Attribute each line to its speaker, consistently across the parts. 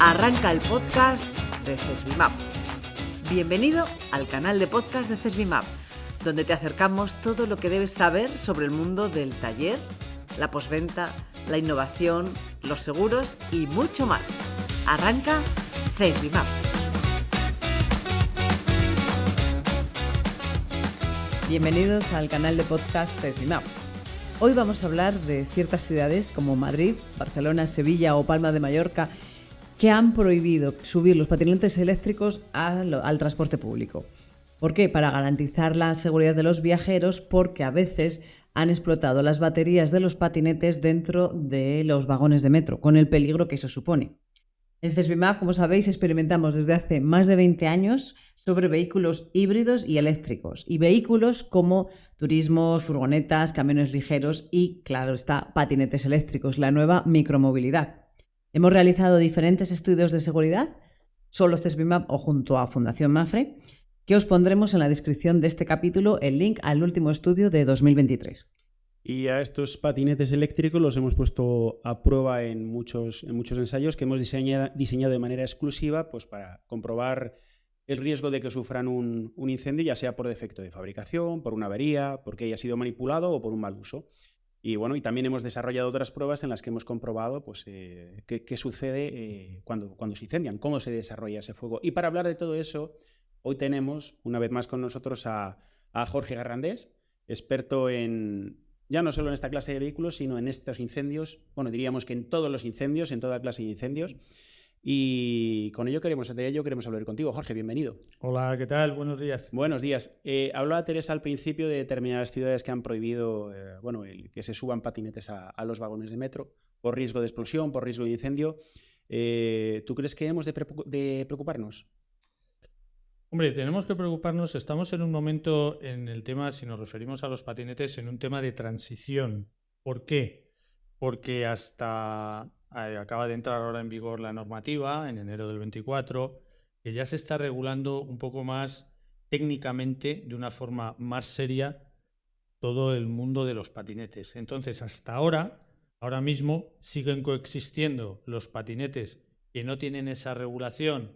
Speaker 1: Arranca el podcast de CESBIMAP. Bienvenido al canal de podcast de CESBIMAP, donde te acercamos todo lo que debes saber sobre el mundo del taller, la postventa, la innovación, los seguros y mucho más. Arranca CESBIMAP. Bienvenidos al canal de podcast CESBIMAP. Hoy vamos a hablar de ciertas ciudades como Madrid, Barcelona, Sevilla o Palma de Mallorca que han prohibido subir los patinetes eléctricos al transporte público. ¿Por qué? Para garantizar la seguridad de los viajeros, porque a veces han explotado las baterías de los patinetes dentro de los vagones de metro, con el peligro que eso supone. En CESBIMAP, como sabéis, experimentamos desde hace más de 20 años sobre vehículos híbridos y eléctricos, y vehículos como turismos, furgonetas, camiones ligeros y, claro está, patinetes eléctricos, la nueva micromovilidad. Hemos realizado diferentes estudios de seguridad, solo CESBIMAP o junto a Fundación Mapfre, que os pondremos en la descripción de este capítulo el link al último estudio de 2023.
Speaker 2: Y a estos patinetes eléctricos los hemos puesto a prueba en muchos ensayos que hemos diseñado de manera exclusiva, pues para comprobar el riesgo de que sufran un incendio, ya sea por defecto de fabricación, por una avería, porque haya sido manipulado o por un mal uso. Y bueno, y también hemos desarrollado otras pruebas en las que hemos comprobado pues, qué sucede cuando se incendian, cómo se desarrolla ese fuego. Y para hablar de todo eso, hoy tenemos una vez más con nosotros a Jorge Garrandés, experto ya no solo en esta clase de vehículos, sino en estos incendios, bueno, diríamos que en todos los incendios, en toda clase de incendios. Y de ello queremos hablar contigo. Jorge, bienvenido.
Speaker 3: Hola, ¿qué tal? Buenos días.
Speaker 2: Buenos días. Hablaba Teresa al principio de determinadas ciudades que han prohibido que se suban patinetes a los vagones de metro por riesgo de explosión, por riesgo de incendio. ¿Tú crees que hemos de preocuparnos?
Speaker 3: Hombre, tenemos que preocuparnos. Estamos en un momento en el tema, si nos referimos a los patinetes, en un tema de transición. ¿Por qué? Porque acaba de entrar ahora en vigor la normativa, en enero del 24, que ya se está regulando un poco más técnicamente, de una forma más seria, todo el mundo de los patinetes. Entonces, ahora mismo, siguen coexistiendo los patinetes que no tienen esa regulación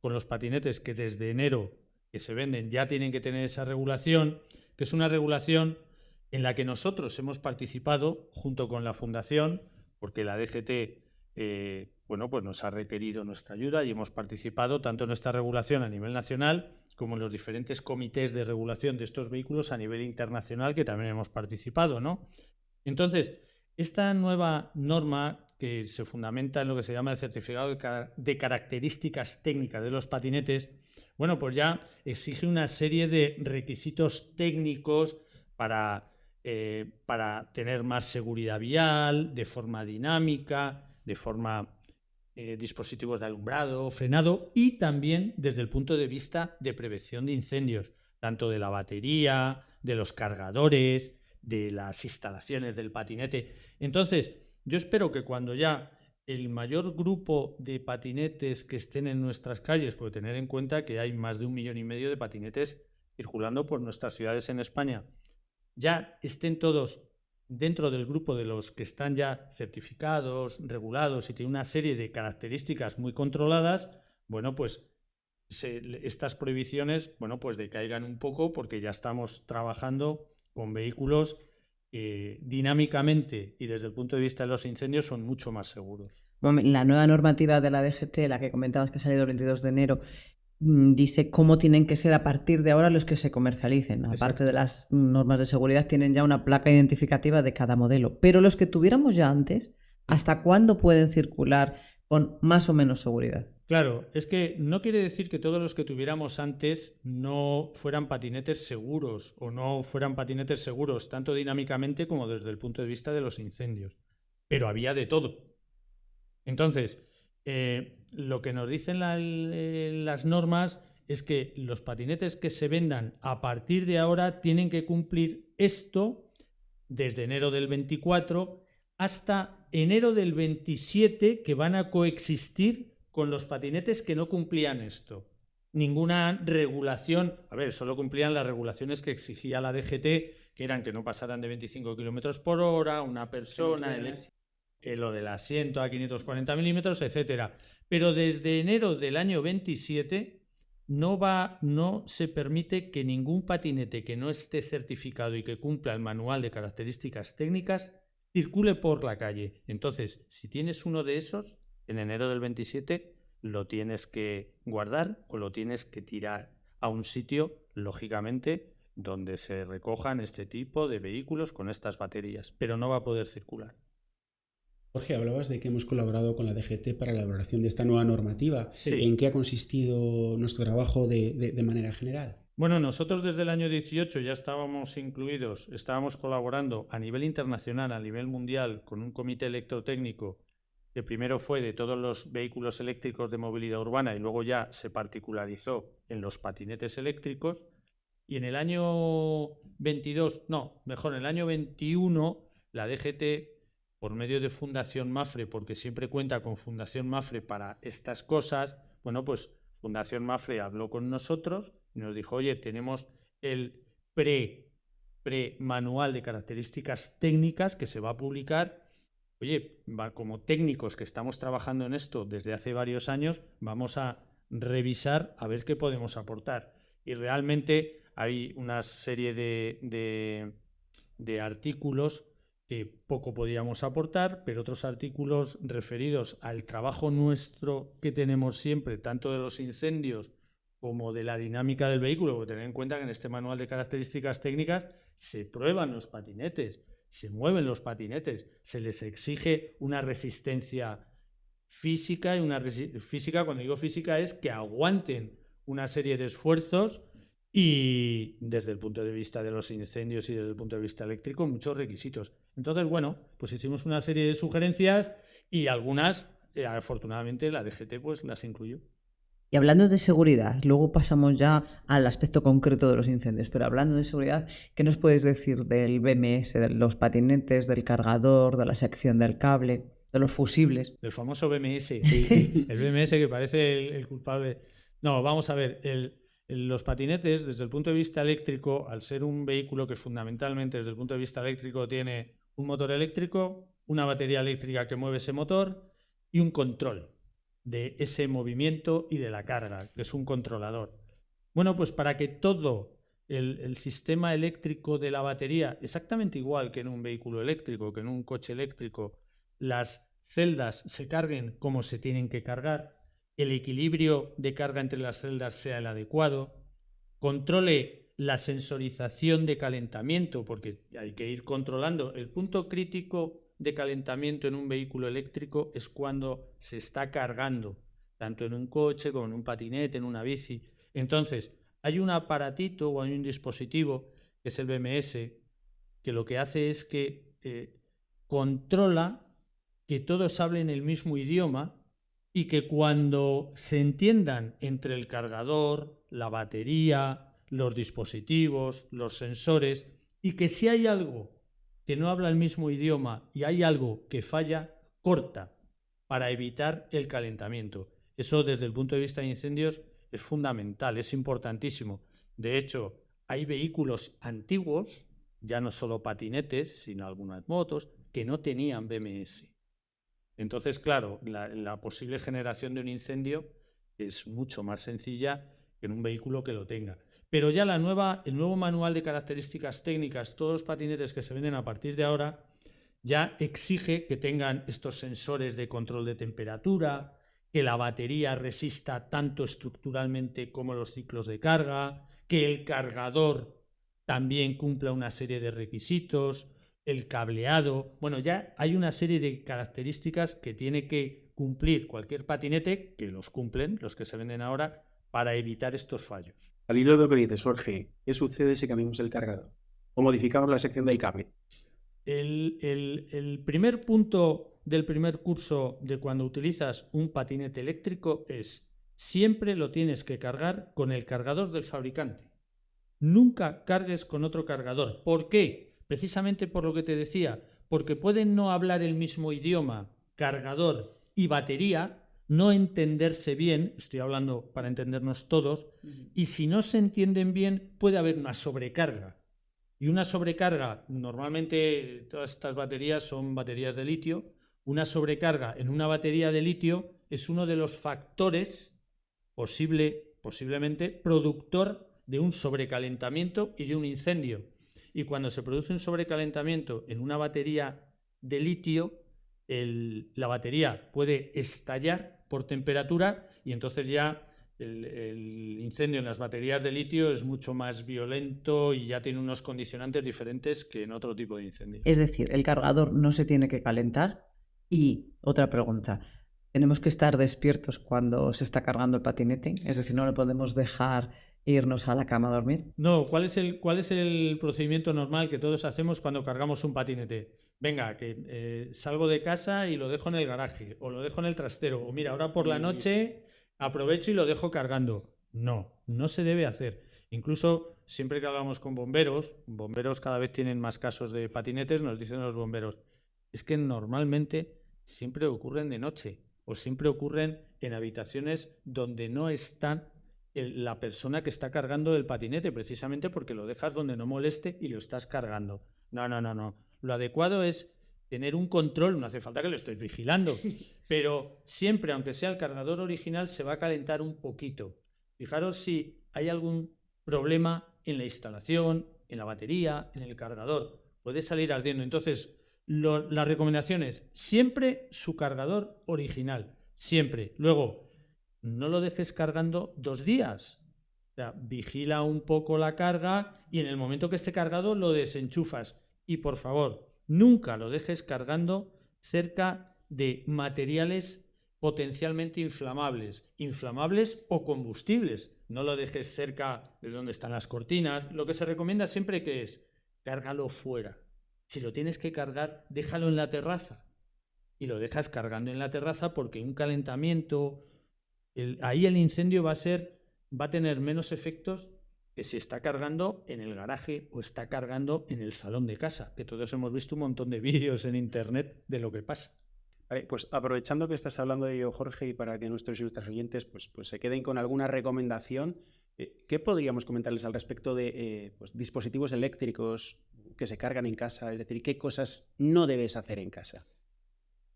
Speaker 3: con los patinetes que desde enero que se venden ya tienen que tener esa regulación, que es una regulación en la que nosotros hemos participado junto con la Fundación, porque la DGT pues nos ha requerido nuestra ayuda y hemos participado tanto en esta regulación a nivel nacional como en los diferentes comités de regulación de estos vehículos a nivel internacional, que también hemos participado, ¿no? Entonces, esta nueva norma, que se fundamenta en lo que se llama el certificado de características técnicas de los patinetes, bueno, pues ya exige una serie de requisitos técnicos para tener más seguridad vial, de forma dinámica, de forma dispositivos de alumbrado, frenado, y también desde el punto de vista de prevención de incendios, tanto de la batería, de los cargadores, de las instalaciones del patinete. Entonces, yo espero que cuando ya el mayor grupo de patinetes que estén en nuestras calles, porque tener en cuenta que hay más de 1,5 millones de patinetes circulando por nuestras ciudades en España, ya estén todos dentro del grupo de los que están ya certificados, regulados y tienen una serie de características muy controladas, bueno, pues estas prohibiciones, bueno, pues decaigan un poco, porque ya estamos trabajando con vehículos dinámicamente y desde el punto de vista de los incendios son mucho más seguros.
Speaker 1: Bueno, la nueva normativa de la DGT, la que comentabas que ha salido el 22 de enero, dice cómo tienen que ser a partir de ahora los que se comercialicen. Aparte
Speaker 3: Exacto.
Speaker 1: de las normas de seguridad, tienen ya una placa identificativa de cada modelo. Pero los que tuviéramos ya antes, ¿hasta cuándo pueden circular con más o menos seguridad?
Speaker 3: Claro, es que no quiere decir que todos los que tuviéramos antes no fueran patinetes seguros o no fueran patinetes seguros, tanto dinámicamente como desde el punto de vista de los incendios. Pero había de todo. Entonces, lo que nos dicen las normas es que los patinetes que se vendan a partir de ahora tienen que cumplir esto desde enero del 24 hasta enero del 27, que van a coexistir con los patinetes que no cumplían esto. Ninguna regulación, solo cumplían las regulaciones que exigía la DGT, que eran que no pasaran de 25 km por hora, una persona, lo del asiento a 540 milímetros, etcétera. Pero desde enero del año 27 no se permite que ningún patinete que no esté certificado y que cumpla el manual de características técnicas circule por la calle. Entonces, si tienes uno de esos, en enero del 27 lo tienes que guardar o lo tienes que tirar a un sitio, lógicamente, donde se recojan este tipo de vehículos con estas baterías, pero no va a poder circular.
Speaker 2: Jorge, hablabas de que hemos colaborado con la DGT para la elaboración de esta nueva normativa.
Speaker 3: Sí.
Speaker 2: ¿En qué ha consistido nuestro trabajo de manera general?
Speaker 3: Bueno, nosotros desde el año 18 ya estábamos incluidos, estábamos colaborando a nivel internacional, a nivel mundial, con un comité electrotécnico que primero fue de todos los vehículos eléctricos de movilidad urbana y luego ya se particularizó en los patinetes eléctricos. Y en el año 22, no, mejor, en el año 21, la DGT, por medio de Fundación Mafre, porque siempre cuenta con Fundación Mafre para estas cosas, bueno, pues Fundación Mafre habló con nosotros y nos dijo, oye, tenemos el pre-manual de características técnicas que se va a publicar. Oye, como técnicos que estamos trabajando en esto desde hace varios años, vamos a revisar a ver qué podemos aportar. Y realmente hay una serie de artículos que poco podíamos aportar, pero otros artículos referidos al trabajo nuestro que tenemos siempre, tanto de los incendios como de la dinámica del vehículo, porque tener en cuenta que en este manual de características técnicas se prueban los patinetes, se mueven los patinetes, se les exige una resistencia física, y una física, cuando digo física, es que aguanten una serie de esfuerzos. Y desde el punto de vista de los incendios y desde el punto de vista eléctrico, muchos requisitos. Entonces, bueno, pues hicimos una serie de sugerencias y algunas, afortunadamente, la DGT pues las incluyó.
Speaker 1: Y hablando de seguridad, luego pasamos ya al aspecto concreto de los incendios, pero hablando de seguridad, ¿qué nos puedes decir del BMS, de los patinetes, del cargador, de la sección del cable, de los fusibles?
Speaker 3: El famoso BMS, el BMS que parece el culpable. No, vamos a ver, los patinetes, desde el punto de vista eléctrico, al ser un vehículo que fundamentalmente desde el punto de vista eléctrico tiene un motor eléctrico, una batería eléctrica que mueve ese motor y un control de ese movimiento y de la carga, que es un controlador. Bueno, pues para que todo el sistema eléctrico de la batería, exactamente igual que en un vehículo eléctrico, que en un coche eléctrico, las celdas se carguen como se tienen que cargar, el equilibrio de carga entre las celdas sea el adecuado, controle la sensorización de calentamiento, porque hay que ir controlando. El punto crítico de calentamiento en un vehículo eléctrico es cuando se está cargando, tanto en un coche como en un patinete, en una bici. Entonces, hay un aparatito o hay un dispositivo, que es el BMS, que lo que hace es que controla que todos hablen el mismo idioma y que cuando se entiendan entre el cargador, la batería, los dispositivos, los sensores, y que si hay algo que no habla el mismo idioma y hay algo que falla, corta para evitar el calentamiento. Eso desde el punto de vista de incendios es fundamental, es importantísimo. De hecho, hay vehículos antiguos, ya no solo patinetes, sino algunas motos, que no tenían BMS. Entonces, claro, la posible generación de un incendio es mucho más sencilla que en un vehículo que lo tenga. Pero ya el nuevo manual de características técnicas, todos los patinetes que se venden a partir de ahora, ya exige que tengan estos sensores de control de temperatura, que la batería resista tanto estructuralmente como los ciclos de carga, que el cargador también cumpla una serie de requisitos, el cableado. Bueno, ya hay una serie de características que tiene que cumplir cualquier patinete, que los cumplen, los que se venden ahora, para evitar estos fallos.
Speaker 2: Al hilo de lo que dices, Jorge, ¿qué sucede si cambiamos el cargador o modificamos la sección del cable?
Speaker 3: El primer punto del primer curso de cuando utilizas un patinete eléctrico es siempre lo tienes que cargar con el cargador del fabricante. Nunca cargues con otro cargador. ¿Por qué? Precisamente por lo que te decía, porque pueden no hablar el mismo idioma, cargador y batería, no entenderse bien, estoy hablando para entendernos todos, y si no se entienden bien puede haber una sobrecarga. Y una sobrecarga, normalmente todas estas baterías son baterías de litio, una sobrecarga en una batería de litio es uno de los factores posiblemente productor de un sobrecalentamiento y de un incendio. Y cuando se produce un sobrecalentamiento en una batería de litio, la batería puede estallar por temperatura y entonces ya el incendio en las baterías de litio es mucho más violento y ya tiene unos condicionantes diferentes que en otro tipo de incendio.
Speaker 1: Es decir, el cargador no se tiene que calentar. Y otra pregunta, ¿tenemos que estar despiertos cuando se está cargando el patinete? Es decir, ¿no le podemos dejar irnos a la cama a dormir?
Speaker 3: No, ¿cuál es el procedimiento normal que todos hacemos cuando cargamos un patinete? Venga, que salgo de casa y lo dejo en el garaje, o lo dejo en el trastero, o mira, ahora por la noche aprovecho y lo dejo cargando. No, no se debe hacer. Incluso siempre que hablamos con bomberos cada vez tienen más casos de patinetes, nos dicen los bomberos, es que normalmente siempre ocurren de noche o siempre ocurren en habitaciones donde no están la persona que está cargando el patinete, precisamente porque lo dejas donde no moleste y lo estás cargando. No. Lo adecuado es tener un control, no hace falta que lo estés vigilando, pero siempre, aunque sea el cargador original, se va a calentar un poquito. Fijaros si hay algún problema en la instalación, en la batería, en el cargador. Puede salir ardiendo. Entonces, la recomendación es siempre su cargador original. Siempre. Luego, no lo dejes cargando 2 días. O sea, vigila un poco la carga y en el momento que esté cargado lo desenchufas. Y por favor, nunca lo dejes cargando cerca de materiales potencialmente inflamables o combustibles. No lo dejes cerca de donde están las cortinas. Lo que se recomienda siempre que es cárgalo fuera. Si lo tienes que cargar, déjalo en la terraza. Y lo dejas cargando en la terraza porque un calentamiento, ahí el incendio va a tener menos efectos que si está cargando en el garaje o está cargando en el salón de casa, que todos hemos visto un montón de vídeos en internet de lo que pasa.
Speaker 2: Vale, pues aprovechando que estás hablando de ello, Jorge, y para que nuestros y nuestras oyentes pues se queden con alguna recomendación, ¿qué podríamos comentarles al respecto de dispositivos eléctricos que se cargan en casa? Es decir, ¿qué cosas no debes hacer en casa?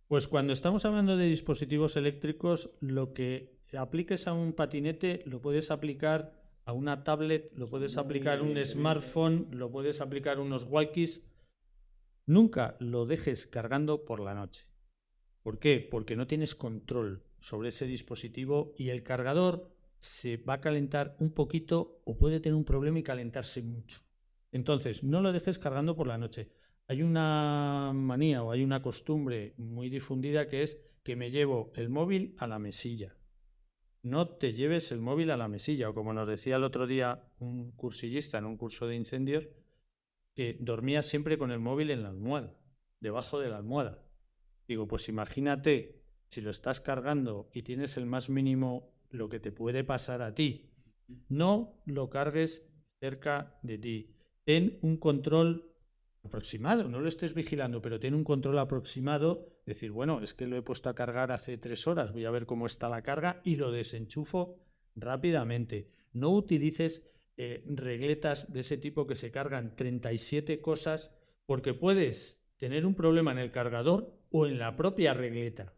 Speaker 3: Pues cuando estamos hablando de dispositivos eléctricos, lo que apliques a un patinete lo puedes aplicar a una tablet, lo puedes aplicar a un smartphone, lo puedes aplicar a unos walkies. Nunca lo dejes cargando por la noche. ¿Por qué? Porque no tienes control sobre ese dispositivo y el cargador se va a calentar un poquito o puede tener un problema y calentarse mucho. Entonces, no lo dejes cargando por la noche. Hay una manía o hay una costumbre muy difundida que es que me llevo el móvil a la mesilla. No te lleves el móvil a la mesilla, o como nos decía el otro día un cursillista en un curso de incendios, que dormía siempre con el móvil en la almohada, debajo de la almohada. Digo, pues imagínate, si lo estás cargando y tienes el más mínimo, lo que te puede pasar a ti. No lo cargues cerca de ti. Ten un control aproximado, no lo estés vigilando, pero ten un control aproximado, decir, bueno, es que lo he puesto a cargar hace 3 horas, voy a ver cómo está la carga y lo desenchufo rápidamente. No utilices regletas de ese tipo que se cargan 37 cosas porque puedes tener un problema en el cargador o en la propia regleta.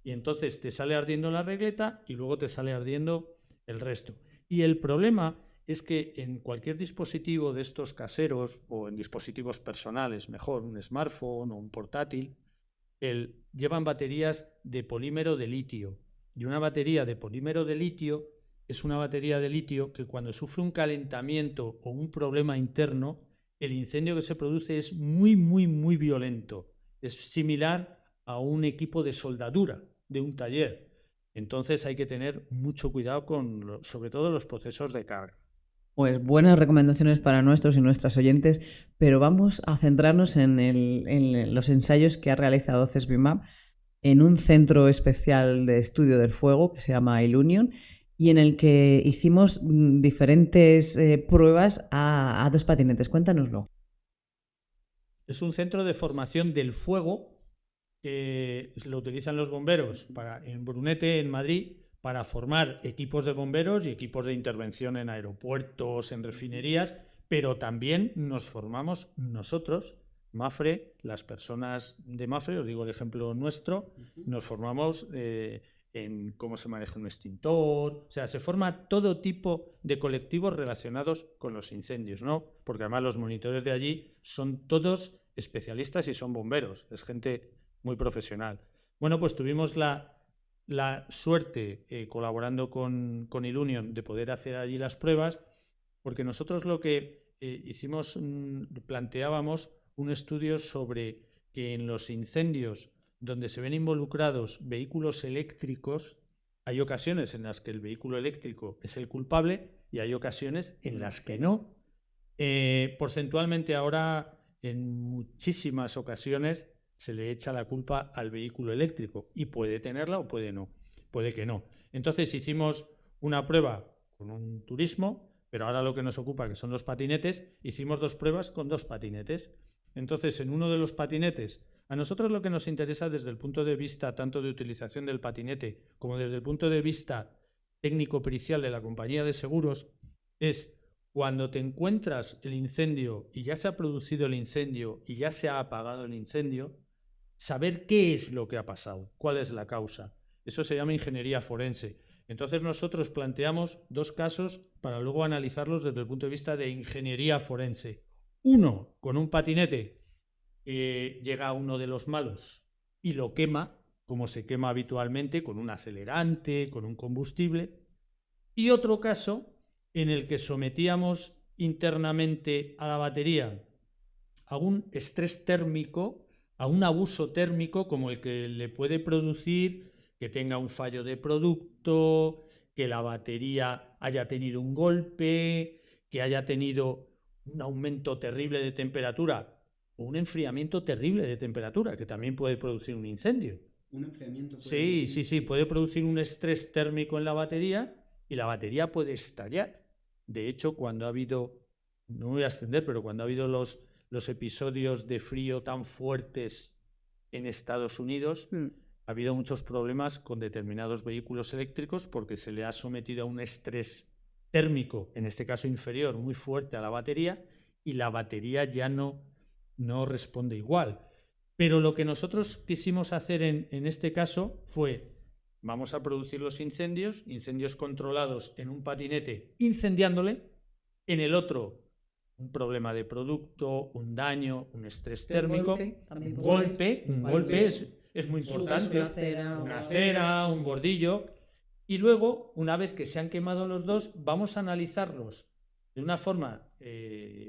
Speaker 3: Y entonces te sale ardiendo la regleta y luego te sale ardiendo el resto. Y el problema es que en cualquier dispositivo de estos caseros o en dispositivos personales, mejor un smartphone o un portátil, llevan baterías de polímero de litio. Y una batería de polímero de litio es una batería de litio que cuando sufre un calentamiento o un problema interno, el incendio que se produce es muy, muy, muy violento. Es similar a un equipo de soldadura de un taller. Entonces hay que tener mucho cuidado con, sobre todo, los procesos de carga.
Speaker 1: Pues buenas recomendaciones para nuestros y nuestras oyentes, pero vamos a centrarnos en los ensayos que ha realizado CESBIMAP en un centro especial de estudio del fuego que se llama Ilunion y en el que hicimos diferentes pruebas a 2 patinetes. Cuéntanoslo.
Speaker 3: Es un centro de formación del fuego que lo utilizan los bomberos en Brunete, en Madrid, para formar equipos de bomberos y equipos de intervención en aeropuertos, en refinerías, pero también nos formamos nosotros, Mapfre, las personas de Mapfre, os digo el ejemplo nuestro, nos formamos en cómo se maneja un extintor. O sea, se forma todo tipo de colectivos relacionados con los incendios, ¿no? Porque además los monitores de allí son todos especialistas y son bomberos. Es gente muy profesional. Bueno, pues tuvimos la suerte, colaborando con Ilunion, de poder hacer allí las pruebas, porque nosotros lo que hicimos, planteábamos un estudio sobre que en los incendios donde se ven involucrados vehículos eléctricos, hay ocasiones en las que el vehículo eléctrico es el culpable y hay ocasiones en las que no. Porcentualmente ahora, en muchísimas ocasiones, se le echa la culpa al vehículo eléctrico y puede tenerla o puede no, puede que no. Entonces hicimos una prueba con un turismo, pero ahora lo que nos ocupa, que son los patinetes, hicimos 2 pruebas con 2 patinetes. Entonces, en uno de los patinetes, a nosotros lo que nos interesa desde el punto de vista tanto de utilización del patinete como desde el punto de vista técnico-pericial de la compañía de seguros es cuando te encuentras el incendio y ya se ha producido el incendio y ya se ha apagado el incendio, saber qué es lo que ha pasado, cuál es la causa. Eso se llama ingeniería forense. Entonces nosotros planteamos 2 casos para luego analizarlos desde el punto de vista de ingeniería forense. Uno, con un patinete, llega uno de los malos y lo quema, como se quema habitualmente, con un acelerante, con un combustible. Y otro caso en el que sometíamos internamente a la batería a un estrés térmico, a un abuso térmico como el que le puede producir que tenga un fallo de producto, que la batería haya tenido un golpe, que haya tenido un aumento terrible de temperatura o un enfriamiento terrible de temperatura, que también puede producir un incendio.
Speaker 2: ¿Un enfriamiento?
Speaker 3: Sí, puede producir un estrés térmico en la batería y la batería puede estallar. De hecho, cuando ha habido, no me voy a extender, pero cuando ha habido los episodios de frío tan fuertes en Estados Unidos, ha habido muchos problemas con determinados vehículos eléctricos porque se le ha sometido a un estrés térmico, en este caso inferior, muy fuerte a la batería, y la batería ya no responde igual. Pero lo que nosotros quisimos hacer en este caso fue, vamos a producir los incendios controlados en un patinete incendiándole, en el otro un problema de producto, un daño, un estrés térmico, un golpe es muy importante, una acera, un bordillo, y luego, una vez que se han quemado los dos, vamos a analizarlos de una forma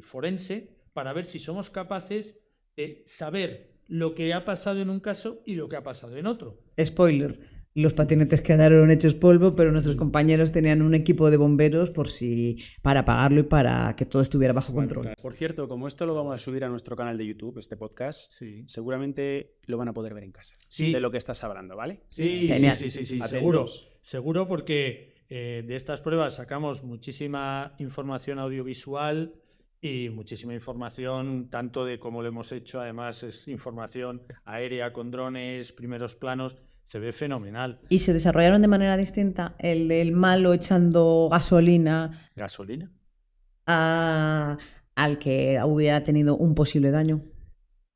Speaker 3: forense para ver si somos capaces de saber lo que ha pasado en un caso y lo que ha pasado en otro.
Speaker 1: Spoiler, los patinetes quedaron hechos polvo, pero nuestros compañeros tenían un equipo de bomberos para apagarlo y para que todo estuviera bajo control.
Speaker 2: Por cierto, como esto lo vamos a subir a nuestro canal de YouTube, este podcast, seguramente lo van a poder ver en casa.
Speaker 3: Sí.
Speaker 2: De lo que estás hablando, ¿vale?
Speaker 3: Sí,
Speaker 1: genial.
Speaker 3: Sí,
Speaker 2: Atentos.
Speaker 3: seguro porque de estas pruebas sacamos muchísima información audiovisual y muchísima información, tanto de cómo lo hemos hecho, además es información aérea con drones, primeros planos, se ve fenomenal.
Speaker 1: ¿Y se desarrollaron de manera distinta el del malo echando gasolina
Speaker 3: ¿Gasolina?
Speaker 1: al que hubiera tenido un posible daño?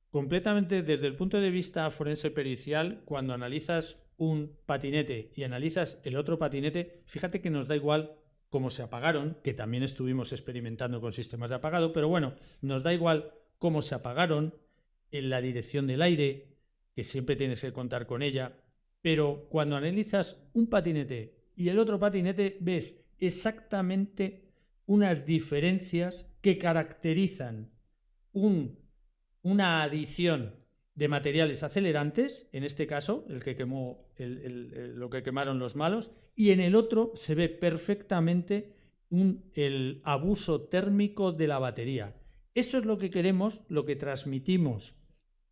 Speaker 3: Completamente, desde el punto de vista forense pericial, cuando analizas un patinete y analizas el otro patinete, fíjate que nos da igual cómo se apagaron, que también estuvimos experimentando con sistemas de apagado, pero bueno, nos da igual cómo se apagaron, en la dirección del aire, que siempre tienes que contar con ella, pero cuando analizas un patinete y el otro patinete, ves exactamente unas diferencias que caracterizan una adición de materiales acelerantes, en este caso, el que quemó lo que quemaron los malos, y en el otro se ve perfectamente el abuso térmico de la batería. Eso es lo que queremos, lo que transmitimos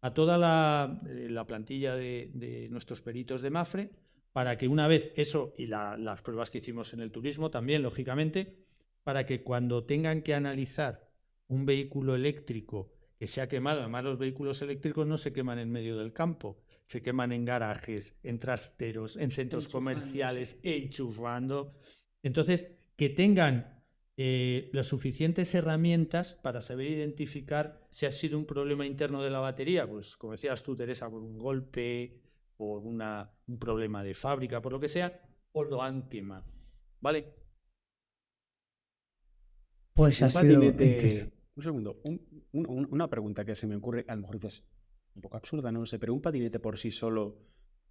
Speaker 3: a toda la plantilla de nuestros peritos de Mapfre, para que una vez eso, y las pruebas que hicimos en el turismo también, lógicamente, para que cuando tengan que analizar un vehículo eléctrico que se ha quemado, además los vehículos eléctricos no se queman en medio del campo, se queman en garajes, en trasteros, en centros comerciales, enchufando. Entonces, que tengan las suficientes herramientas para saber identificar si ha sido un problema interno de la batería, pues como decías tú, Teresa, por un golpe, por un problema de fábrica, por lo que sea, o lo han quemado. ¿Vale?
Speaker 1: Pues
Speaker 2: Un
Speaker 1: ha sido
Speaker 2: patinete. Un segundo. Una pregunta que se me ocurre, a lo mejor dices, un poco absurda, no lo sé, pero un patinete por sí solo,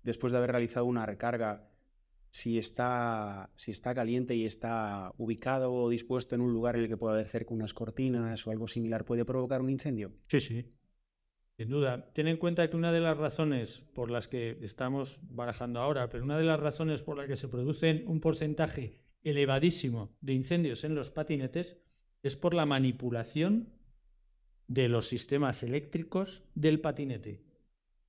Speaker 2: después de haber realizado una recarga, si está caliente y está ubicado o dispuesto en un lugar en el que pueda haber cerca unas cortinas o algo similar, ¿puede provocar un incendio?
Speaker 3: Sí, sí. Sin duda. Ten en cuenta que una de las razones por las que estamos barajando ahora, pero una de las razones por las que se producen un porcentaje elevadísimo de incendios en los patinetes es por la manipulación de los sistemas eléctricos del patinete.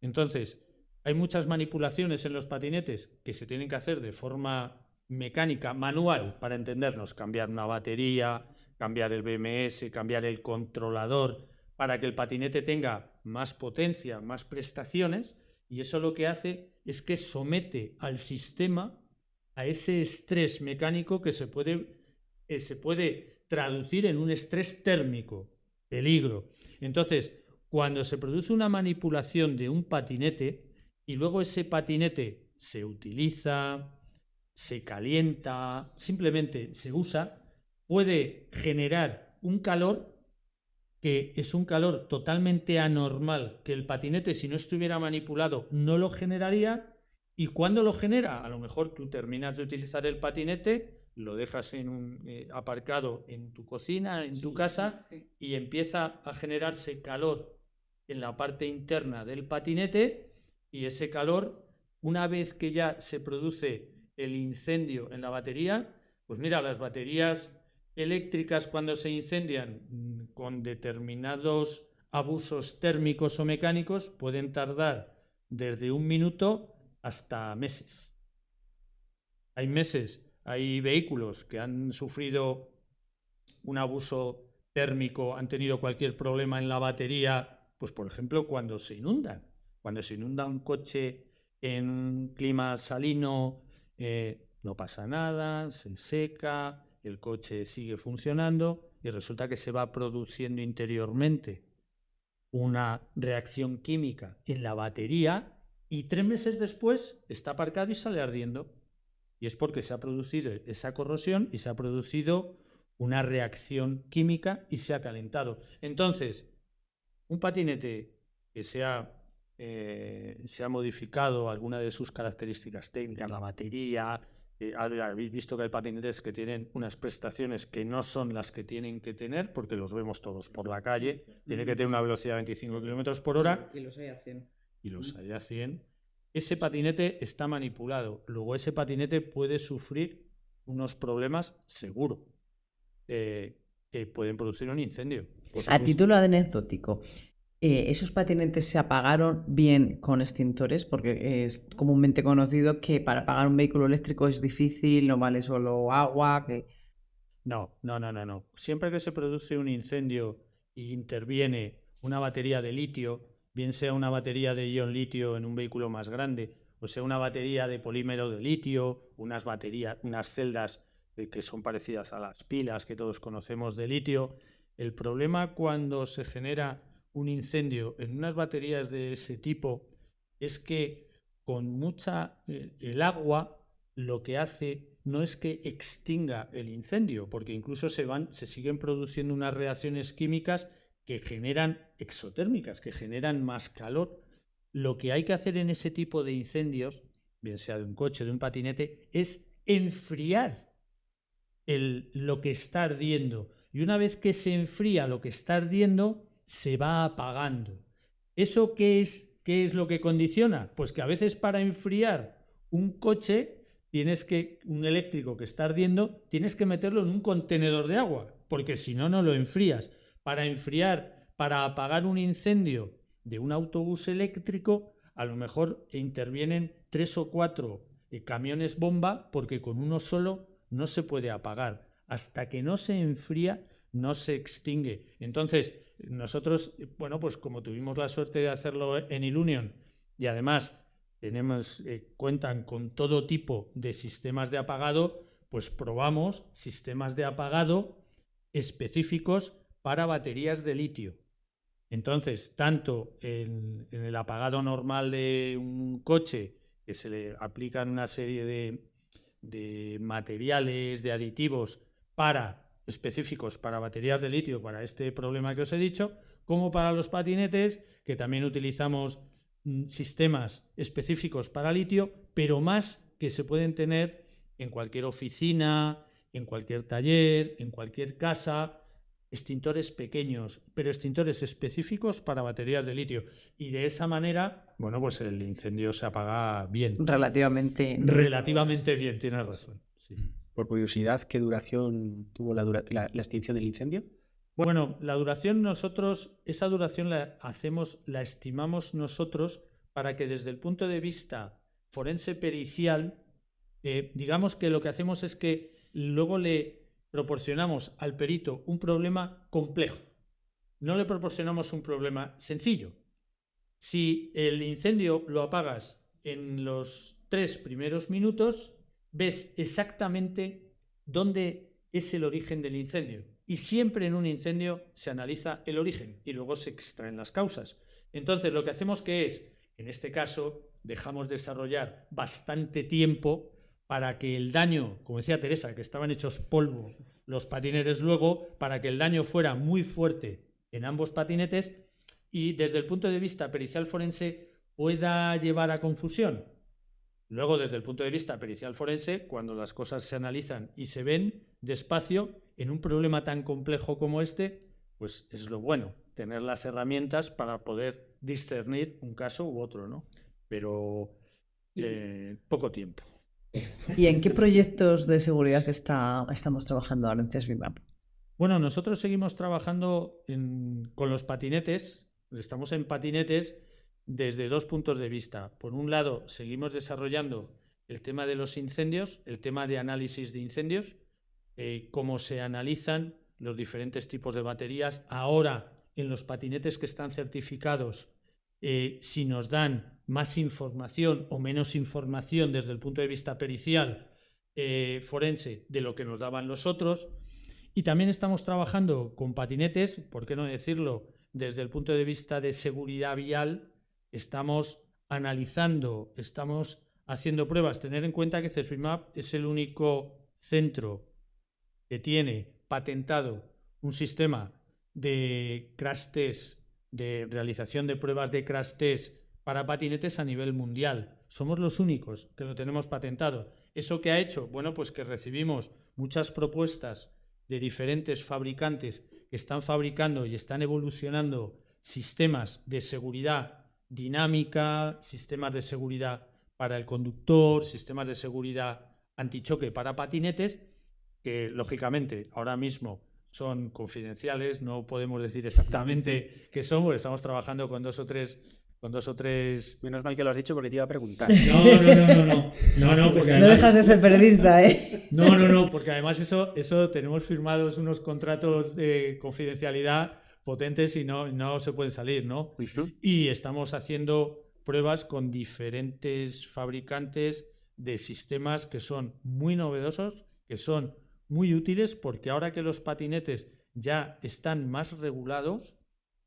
Speaker 3: Entonces, hay muchas manipulaciones en los patinetes que se tienen que hacer de forma mecánica, manual, para entendernos, cambiar una batería, cambiar el BMS, cambiar el controlador, para que el patinete tenga más potencia, más prestaciones, y eso lo que hace es que somete al sistema a ese estrés mecánico que se puede traducir en un estrés térmico, peligro. Entonces, cuando se produce una manipulación de un patinete y luego ese patinete se utiliza, se calienta, simplemente se usa, puede generar un calor que es un calor totalmente anormal, que el patinete, si no estuviera manipulado, no lo generaría. ¿Y cuándo lo genera? A lo mejor tú terminas de utilizar el patinete, lo dejas aparcado en tu cocina, en tu casa, y empieza a generarse calor en la parte interna del patinete, y ese calor, una vez que ya se produce el incendio en la batería, pues mira, las baterías eléctricas cuando se incendian con determinados abusos térmicos o mecánicos pueden tardar desde 1 minuto hasta meses. Hay vehículos que han sufrido un abuso térmico, han tenido cualquier problema en la batería, pues por ejemplo cuando se inunda un coche en clima salino, no pasa nada, se seca, el coche sigue funcionando y resulta que se va produciendo interiormente una reacción química en la batería y 3 meses después está aparcado y sale ardiendo. Y es porque se ha producido esa corrosión y se ha producido una reacción química y se ha calentado. Entonces, un patinete que se ha modificado alguna de sus características técnicas, la batería, habéis visto que hay patinetes que tienen unas prestaciones que no son las que tienen que tener, porque los vemos todos por la calle, tiene que tener una velocidad de 25 km por hora.
Speaker 1: Y los hay a 100.
Speaker 3: Y los hay a 100. Ese patinete está manipulado. Luego ese patinete puede sufrir unos problemas seguro que pueden producir un incendio.
Speaker 1: A título anecdótico, ¿esos patinetes se apagaron bien con extintores? Porque es comúnmente conocido que para apagar un vehículo eléctrico es difícil, no vale solo agua.
Speaker 3: No. Siempre que se produce un incendio y interviene una batería de litio, bien sea una batería de ion litio en un vehículo más grande, o sea una batería de polímero de litio, unas celdas que son parecidas a las pilas que todos conocemos de litio. El problema cuando se genera un incendio en unas baterías de ese tipo es que con el agua lo que hace no es que extinga el incendio, porque incluso se siguen produciendo unas reacciones químicas que generan exotérmicas, que generan más calor. Lo que hay que hacer en ese tipo de incendios, bien sea de un coche, de un patinete, es enfriar lo que está ardiendo. Y una vez que se enfría lo que está ardiendo, se va apagando. ¿Eso qué es lo que condiciona? Pues que a veces para enfriar un coche, un eléctrico que está ardiendo, tienes que meterlo en un contenedor de agua, porque si no, no lo enfrías. Para apagar un incendio de un autobús eléctrico, a lo mejor intervienen 3 o 4 camiones bomba, porque con uno solo no se puede apagar. Hasta que no se enfría, no se extingue. Entonces, nosotros, pues como tuvimos la suerte de hacerlo en Ilunion y además cuentan con todo tipo de sistemas de apagado, pues probamos sistemas de apagado específicos para baterías de litio. Entonces, tanto en el apagado normal de un coche, que se le aplican una serie de materiales, de aditivos específicos para baterías de litio, para este problema que os he dicho, como para los patinetes, que también utilizamos sistemas específicos para litio, pero más que se pueden tener en cualquier oficina, en cualquier taller, en cualquier casa, extintores pequeños, pero extintores específicos para baterías de litio. Y de esa manera, bueno, pues el incendio se apaga bien.
Speaker 1: Relativamente
Speaker 3: Bien, tienes razón. Sí.
Speaker 2: Por curiosidad, ¿qué duración tuvo la extinción del incendio?
Speaker 3: Bueno, la duración esa duración la estimamos nosotros para que desde el punto de vista forense pericial, digamos que lo que hacemos es que luego le proporcionamos al perito un problema complejo. No le proporcionamos un problema sencillo. Si el incendio lo apagas en los 3 primeros minutos, ves exactamente dónde es el origen del incendio. Y siempre en un incendio se analiza el origen y luego se extraen las causas. Entonces, lo que hacemos en este caso, dejamos desarrollar bastante tiempo para que el daño, como decía Teresa, que estaban hechos polvo los patinetes luego, para que el daño fuera muy fuerte en ambos patinetes y desde el punto de vista pericial forense pueda llevar a confusión. Luego, desde el punto de vista pericial forense, cuando las cosas se analizan y se ven despacio, en un problema tan complejo como este, pues es lo bueno, tener las herramientas para poder discernir un caso u otro, ¿no? Pero poco tiempo.
Speaker 1: ¿Y en qué proyectos de seguridad estamos trabajando ahora en CESBIMAP?
Speaker 3: Bueno, nosotros seguimos trabajando con los patinetes, estamos en patinetes desde 2 puntos de vista. Por un lado, seguimos desarrollando el tema de los incendios, el tema de análisis de incendios, cómo se analizan los diferentes tipos de baterías. Ahora, en los patinetes que están certificados, si nos dan más información o menos información desde el punto de vista pericial forense de lo que nos daban los otros. Y también estamos trabajando con patinetes, ¿por qué no decirlo? Desde el punto de vista de seguridad vial, estamos analizando, estamos haciendo pruebas. Tener en cuenta que CESBIMAP es el único centro que tiene patentado un sistema de crash test, de realización de pruebas de crash test para patinetes a nivel mundial. Somos los únicos que lo tenemos patentado. ¿Eso qué ha hecho? Bueno, pues que recibimos muchas propuestas de diferentes fabricantes que están fabricando y están evolucionando sistemas de seguridad dinámica, sistemas de seguridad para el conductor, sistemas de seguridad antichoque para patinetes, que lógicamente ahora mismo son confidenciales, no podemos decir exactamente qué son, porque estamos trabajando con dos o tres.
Speaker 2: Menos mal que lo has dicho porque te iba a preguntar.
Speaker 3: No, porque además...
Speaker 1: No dejas de ser periodista, ¿eh?
Speaker 3: No, porque además eso tenemos firmados unos contratos de confidencialidad potentes y no se pueden salir, ¿no? Y estamos haciendo pruebas con diferentes fabricantes de sistemas que son muy novedosos, que son muy útiles, porque ahora que los patinetes ya están más regulados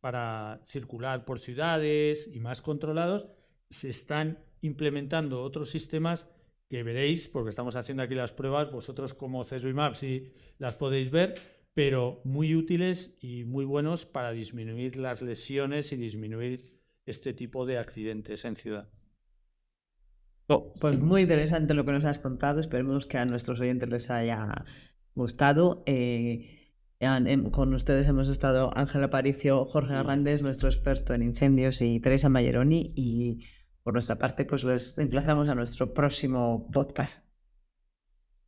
Speaker 3: para circular por ciudades y más controlados, se están implementando otros sistemas que veréis, porque estamos haciendo aquí las pruebas, vosotros como CESBIMAP sí las podéis ver, pero muy útiles y muy buenos para disminuir las lesiones y disminuir este tipo de accidentes en ciudad.
Speaker 1: Pues muy interesante lo que nos has contado, esperemos que a nuestros oyentes les haya gustado. Con ustedes hemos estado Ángel Aparicio, Jorge Arrandes, nuestro experto en incendios, y Teresa Malleroni, y por nuestra parte pues les emplazamos a nuestro próximo podcast.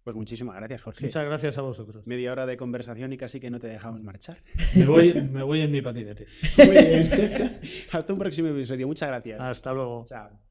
Speaker 2: Pues muchísimas gracias, Jorge.
Speaker 3: Muchas gracias a vosotros.
Speaker 2: Media hora de conversación y casi que no te dejamos marchar.
Speaker 3: Me voy en mi patinete.
Speaker 2: Muy bien. Hasta un próximo episodio. Muchas gracias.
Speaker 3: Hasta luego.
Speaker 2: Chao.